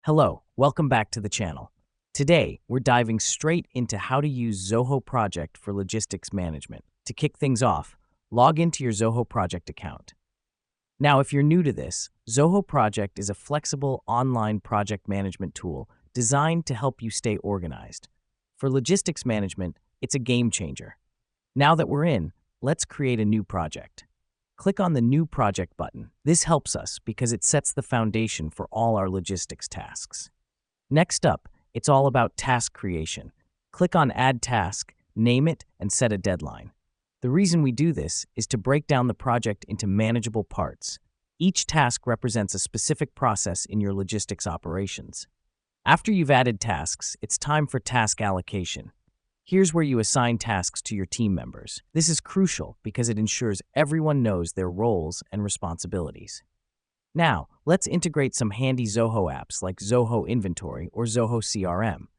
Hello, welcome back to the channel. Today, we're diving straight into how to use Zoho Project for logistics management. To kick things off, log into your Zoho Project account. Now, if you're new to this, Zoho Project is a flexible online project management tool designed to help you stay organized. For logistics management, it's a game changer. Now that we're in, let's create a new project. Click on the New Project button. This helps us because it sets the foundation for all our logistics tasks. Next up, it's all about task creation. Click on Add Task, name it, and set a deadline. The reason we do this is to break down the project into manageable parts. Each task represents a specific process in your logistics operations. After you've added tasks, it's time for task allocation. Here's where you assign tasks to your team members. This is crucial because it ensures everyone knows their roles and responsibilities. Now, let's integrate some handy Zoho apps like Zoho Inventory or Zoho CRM.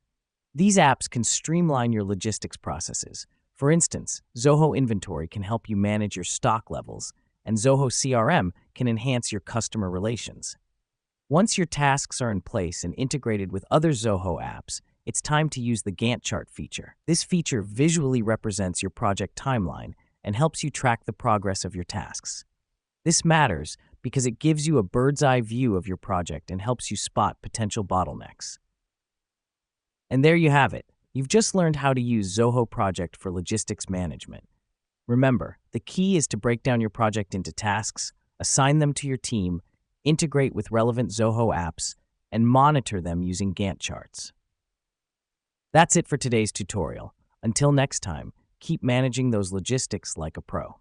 These apps can streamline your logistics processes. For instance, Zoho Inventory can help you manage your stock levels, and Zoho CRM can enhance your customer relations. Once your tasks are in place and integrated with other Zoho apps, it's time to use the Gantt chart feature. This feature visually represents your project timeline and helps you track the progress of your tasks. This matters because it gives you a bird's-eye view of your project and helps you spot potential bottlenecks. And there you have it. You've just learned how to use Zoho Project for logistics management. Remember, the key is to break down your project into tasks, assign them to your team, integrate with relevant Zoho apps, and monitor them using Gantt charts. That's it for today's tutorial. Until next time, keep managing those logistics like a pro.